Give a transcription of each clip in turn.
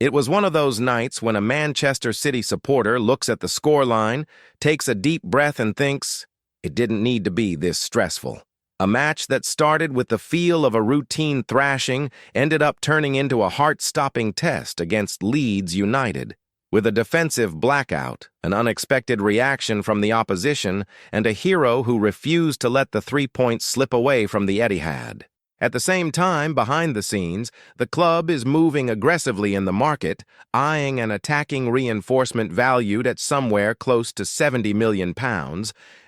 It was one of those nights when a Manchester City supporter looks at the scoreline, takes a deep breath and thinks, it didn't need to be this stressful. A match that started with the feel of a routine thrashing ended up turning into a heart-stopping test against Leeds United. With a defensive blackout, an unexpected reaction from the opposition, and a hero who refused to let the 3 points slip away from the Etihad. At the same time, behind the scenes, the club is moving aggressively in the market, eyeing an attacking reinforcement valued at somewhere close to £70 million,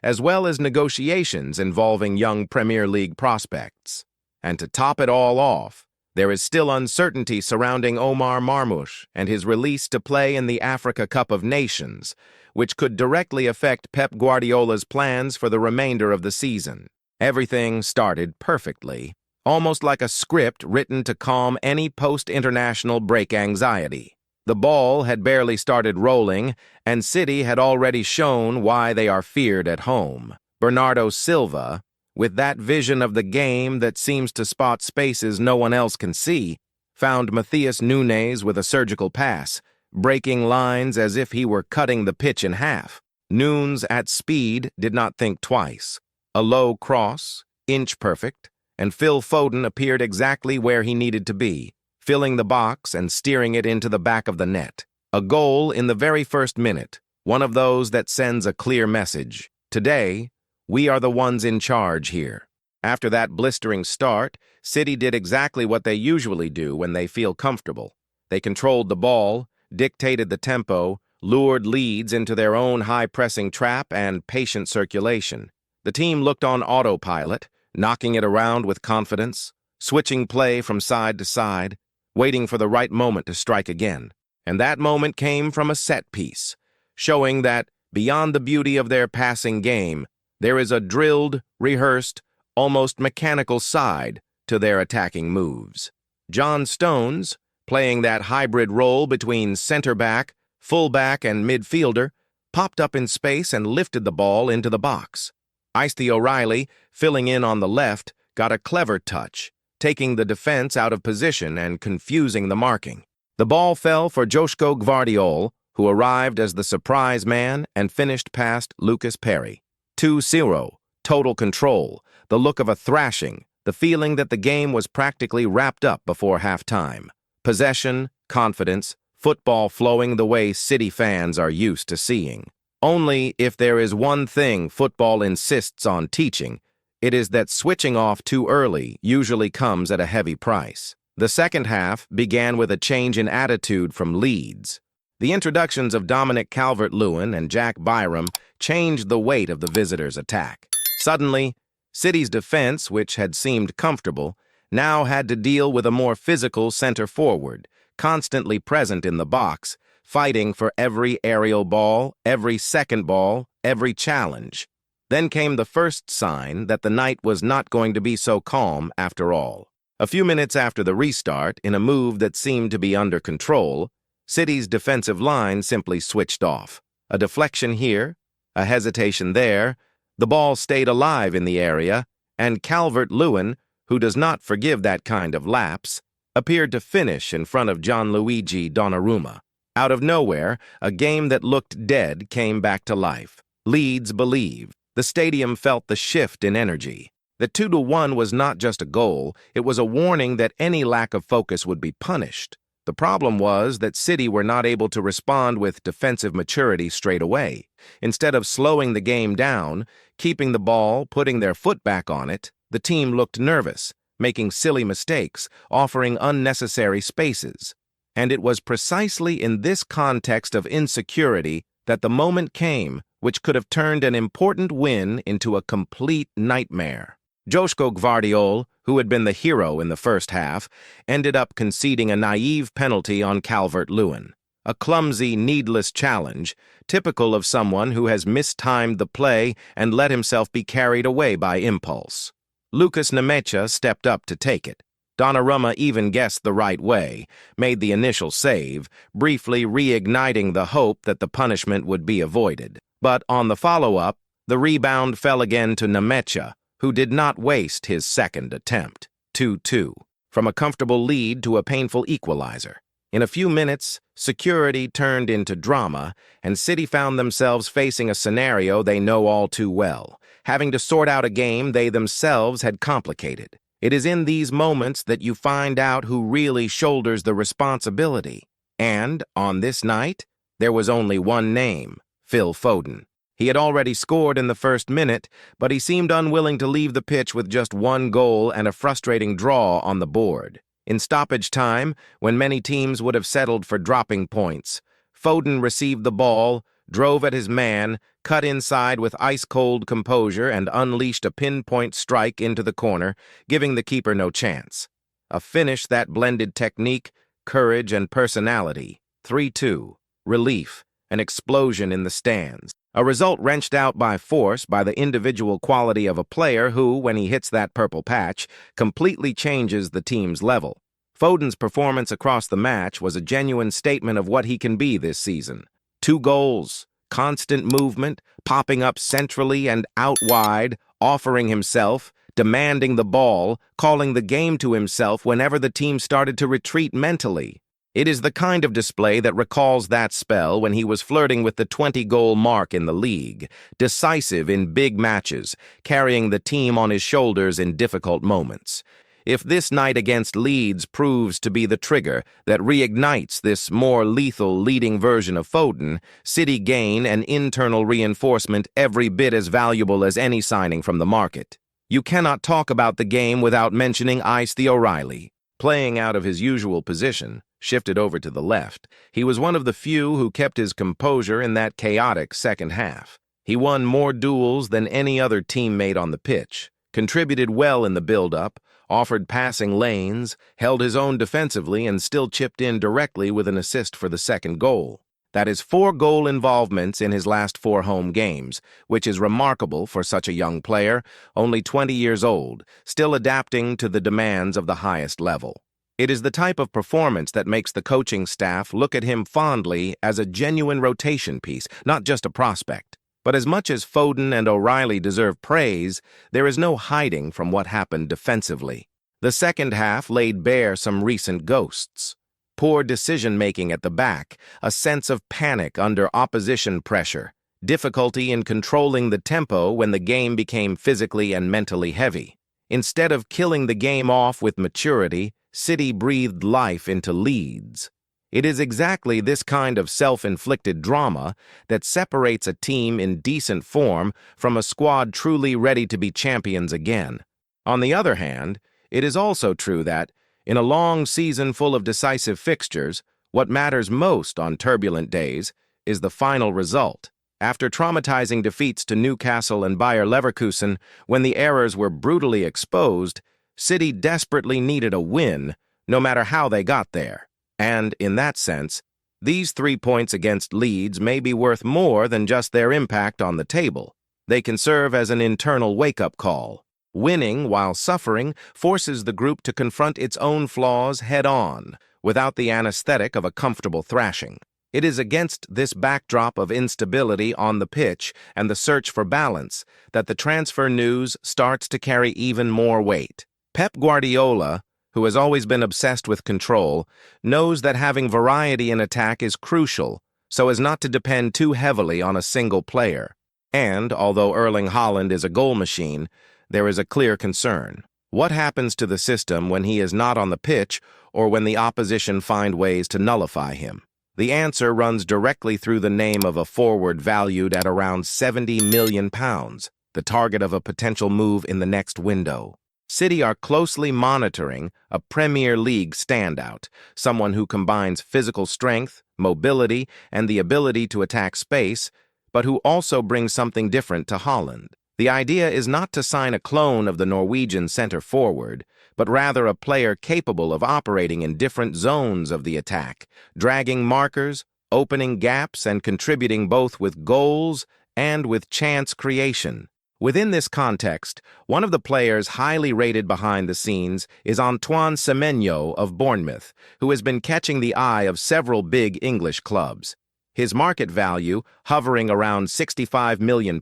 as well as negotiations involving young Premier League prospects. And to top it all off, there is still uncertainty surrounding Omar Marmoush and his release to play in the Africa Cup of Nations, which could directly affect Pep Guardiola's plans for the remainder of the season. Everything started perfectly, almost like a script written to calm any post-international break anxiety. The ball had barely started rolling, and City had already shown why they are feared at home. Bernardo Silva, with that vision of the game that seems to spot spaces no one else can see, found Matheus Nunes with a surgical pass, breaking lines as if he were cutting the pitch in half. Nunes, at speed, did not think twice. A low cross, inch perfect, and Phil Foden appeared exactly where he needed to be, filling the box and steering it into the back of the net. A goal in the very first minute, one of those that sends a clear message. Today, we are the ones in charge here. After that blistering start, City did exactly what they usually do when they feel comfortable. They controlled the ball, dictated the tempo, lured Leeds into their own high-pressing trap and patient circulation. The team looked on autopilot, knocking it around with confidence, switching play from side to side, waiting for the right moment to strike again. And that moment came from a set piece, showing that, beyond the beauty of their passing game, there is a drilled, rehearsed, almost mechanical side to their attacking moves. John Stones, playing that hybrid role between center-back, full-back, and midfielder, popped up in space and lifted the ball into the box. Ice O'Reilly, filling in on the left, got a clever touch, taking the defense out of position and confusing the marking. The ball fell for Joško Gvardiol, who arrived as the surprise man and finished past Lucas Perry. 2-0, total control, the look of a thrashing, the feeling that the game was practically wrapped up before halftime. Possession, confidence, football flowing the way City fans are used to seeing. Only if there is one thing football insists on teaching, it is that switching off too early usually comes at a heavy price. The second half began with a change in attitude from Leeds. The introductions of Dominic Calvert-Lewin and Jack Byram changed the weight of the visitors' attack. Suddenly, City's defense, which had seemed comfortable, now had to deal with a more physical center forward, constantly present in the box, fighting for every aerial ball, every second ball, every challenge. Then came the first sign that the night was not going to be so calm after all. A few minutes after the restart, in a move that seemed to be under control, City's defensive line simply switched off. A deflection here, a hesitation there, the ball stayed alive in the area, and Calvert-Lewin, who does not forgive that kind of lapse, appeared to finish in front of Gianluigi Donnarumma. Out of nowhere, a game that looked dead came back to life. Leeds believed. The stadium felt the shift in energy. The 2-1 was not just a goal, it was a warning that any lack of focus would be punished. The problem was that City were not able to respond with defensive maturity straight away. Instead of slowing the game down, keeping the ball, putting their foot back on it, the team looked nervous, making silly mistakes, offering unnecessary spaces. And it was precisely in this context of insecurity that the moment came which could have turned an important win into a complete nightmare. Joško Gvardiol, who had been the hero in the first half, ended up conceding a naive penalty on Calvert-Lewin. A clumsy, needless challenge, typical of someone who has mistimed the play and let himself be carried away by impulse. Lucas Nemecha stepped up to take it. Donnarumma even guessed the right way, made the initial save, briefly reigniting the hope that the punishment would be avoided. But on the follow-up, the rebound fell again to Nemecha, who did not waste his second attempt. 2-2. From a comfortable lead to a painful equalizer. In a few minutes, security turned into drama, and City found themselves facing a scenario they know all too well, having to sort out a game they themselves had complicated. It is in these moments that you find out who really shoulders the responsibility. And, on this night, there was only one name: Phil Foden. He had already scored in the first minute, but he seemed unwilling to leave the pitch with just one goal and a frustrating draw on the board. In stoppage time, when many teams would have settled for dropping points, Foden received the ball, drove at his man, cut inside with ice-cold composure, and unleashed a pinpoint strike into the corner, giving the keeper no chance. A finish that blended technique, courage, and personality. 3-2. Relief. An explosion in the stands. A result wrenched out by force by the individual quality of a player who, when he hits that purple patch, completely changes the team's level. Foden's performance across the match was a genuine statement of what he can be this season. 2 goals, constant movement, popping up centrally and out wide, offering himself, demanding the ball, calling the game to himself whenever the team started to retreat mentally. It is the kind of display that recalls that spell when he was flirting with the 20-goal mark in the league, decisive in big matches, carrying the team on his shoulders in difficult moments. If this night against Leeds proves to be the trigger that reignites this more lethal leading version of Foden, City gain an internal reinforcement every bit as valuable as any signing from the market. You cannot talk about the game without mentioning Ice the O'Reilly. Playing out of his usual position, shifted over to the left, he was one of the few who kept his composure in that chaotic second half. He won more duels than any other teammate on the pitch, contributed well in the build-up, offered passing lanes, held his own defensively, and still chipped in directly with an assist for the second goal. That is 4 goal involvements in his last 4 home games, which is remarkable for such a young player, only 20 years old, still adapting to the demands of the highest level. It is the type of performance that makes the coaching staff look at him fondly as a genuine rotation piece, not just a prospect. But as much as Foden and O'Reilly deserve praise, there is no hiding from what happened defensively. The second half laid bare some recent ghosts. Poor decision-making at the back, a sense of panic under opposition pressure, difficulty in controlling the tempo when the game became physically and mentally heavy. Instead of killing the game off with maturity, City breathed life into Leeds. It is exactly this kind of self-inflicted drama that separates a team in decent form from a squad truly ready to be champions again. On the other hand, it is also true that, in a long season full of decisive fixtures, what matters most on turbulent days is the final result. After traumatizing defeats to Newcastle and Bayer Leverkusen, when the errors were brutally exposed, City desperately needed a win, no matter how they got there. And, in that sense, these 3 points against Leeds may be worth more than just their impact on the table. They can serve as an internal wake-up call. Winning, while suffering, forces the group to confront its own flaws head-on, without the anesthetic of a comfortable thrashing. It is against this backdrop of instability on the pitch and the search for balance that the transfer news starts to carry even more weight. Pep Guardiola, who has always been obsessed with control, knows that having variety in attack is crucial, so as not to depend too heavily on a single player. And, although Erling Haaland is a goal machine, there is a clear concern. What happens to the system when he is not on the pitch or when the opposition find ways to nullify him? The answer runs directly through the name of a forward valued at around £70 million, the target of a potential move in the next window. City are closely monitoring a Premier League standout, someone who combines physical strength, mobility, and the ability to attack space, but who also brings something different to Haaland. The idea is not to sign a clone of the Norwegian center forward, but rather a player capable of operating in different zones of the attack, dragging markers, opening gaps, and contributing both with goals and with chance creation. Within this context, one of the players highly rated behind the scenes is Antoine Semenyo of Bournemouth, who has been catching the eye of several big English clubs. His market value, hovering around £65 million,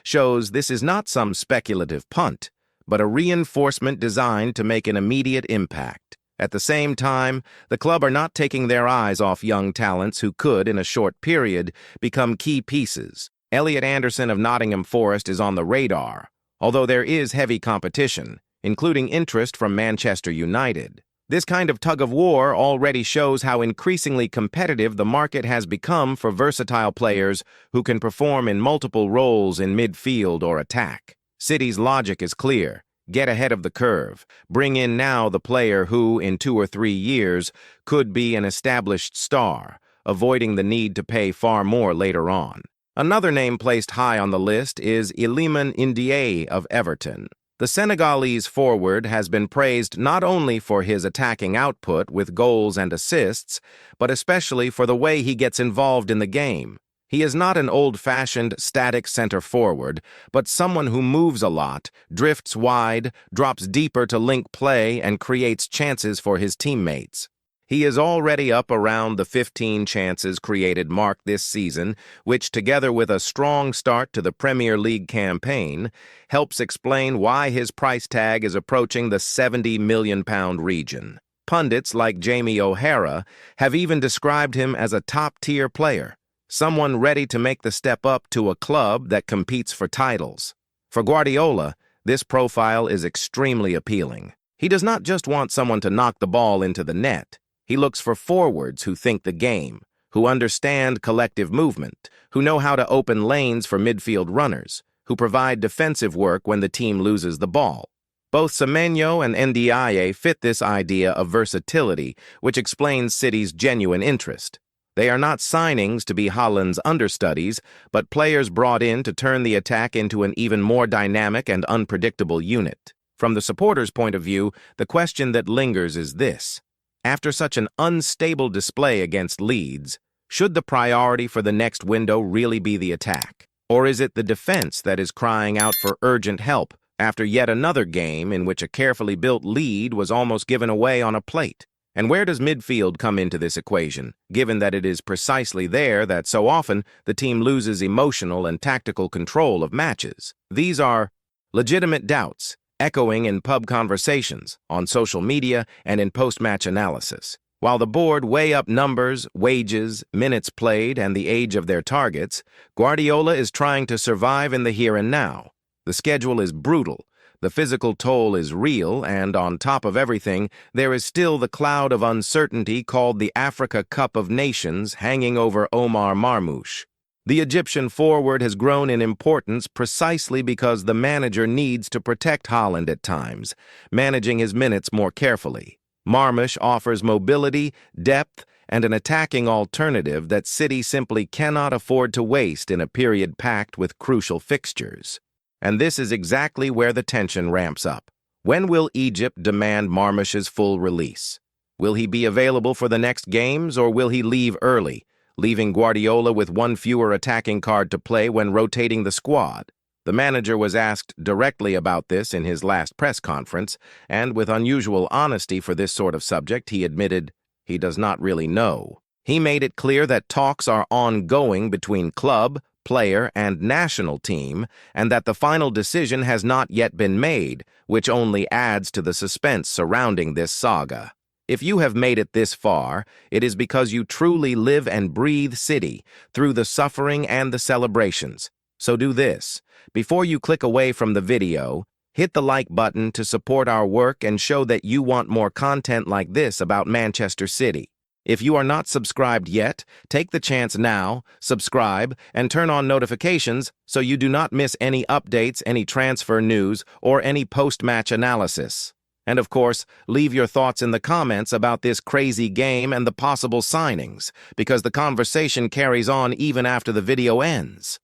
shows this is not some speculative punt, but a reinforcement designed to make an immediate impact. At the same time, the club are not taking their eyes off young talents who could, in a short period, become key pieces. Elliot Anderson of Nottingham Forest is on the radar, although there is heavy competition, including interest from Manchester United. This kind of tug-of-war already shows how increasingly competitive the market has become for versatile players who can perform in multiple roles in midfield or attack. City's logic is clear. Get ahead of the curve. Bring in now the player who, in 2 or 3 years, could be an established star, avoiding the need to pay far more later on. Another name placed high on the list is Iliman Ndiaye of Everton. The Senegalese forward has been praised not only for his attacking output with goals and assists, but especially for the way he gets involved in the game. He is not an old-fashioned, static center forward, but someone who moves a lot, drifts wide, drops deeper to link play, and creates chances for his teammates. He is already up around the 15 chances created mark this season, which, together with a strong start to the Premier League campaign, helps explain why his price tag is approaching the £70 million region. Pundits like Jamie O'Hara have even described him as a top-tier player, someone ready to make the step up to a club that competes for titles. For Guardiola, this profile is extremely appealing. He does not just want someone to knock the ball into the net. He looks for forwards who think the game, who understand collective movement, who know how to open lanes for midfield runners, who provide defensive work when the team loses the ball. Both Semenyo and Ndiaye fit this idea of versatility, which explains City's genuine interest. They are not signings to be Haaland's understudies, but players brought in to turn the attack into an even more dynamic and unpredictable unit. From the supporters' point of view, the question that lingers is this. After such an unstable display against Leeds, should the priority for the next window really be the attack? Or is it the defense that is crying out for urgent help after yet another game in which a carefully built lead was almost given away on a plate? And where does midfield come into this equation, given that it is precisely there that so often the team loses emotional and tactical control of matches? These are legitimate doubts, echoing in pub conversations, on social media, and in post-match analysis. While the board weigh up numbers, wages, minutes played, and the age of their targets, Guardiola is trying to survive in the here and now. The schedule is brutal. The physical toll is real, and on top of everything, there is still the cloud of uncertainty called the Africa Cup of Nations hanging over Omar Marmoush. The Egyptian forward has grown in importance precisely because the manager needs to protect Haaland at times, managing his minutes more carefully. Marmoush offers mobility, depth, and an attacking alternative that City simply cannot afford to waste in a period packed with crucial fixtures. And this is exactly where the tension ramps up. When will Egypt demand Marmoush's full release? Will he be available for the next games, or will he leave early, leaving Guardiola with one fewer attacking card to play when rotating the squad? The manager was asked directly about this in his last press conference, and with unusual honesty for this sort of subject, he admitted he does not really know. He made it clear that talks are ongoing between club, player, and national team, and that the final decision has not yet been made, which only adds to the suspense surrounding this saga. If you have made it this far, it is because you truly live and breathe City through the suffering and the celebrations. So do this. Before you click away from the video, hit the like button to support our work and show that you want more content like this about Manchester City. If you are not subscribed yet, take the chance now, subscribe, and turn on notifications so you do not miss any updates, any transfer news, or any post-match analysis. And of course, leave your thoughts in the comments about this crazy game and the possible signings, because the conversation carries on even after the video ends.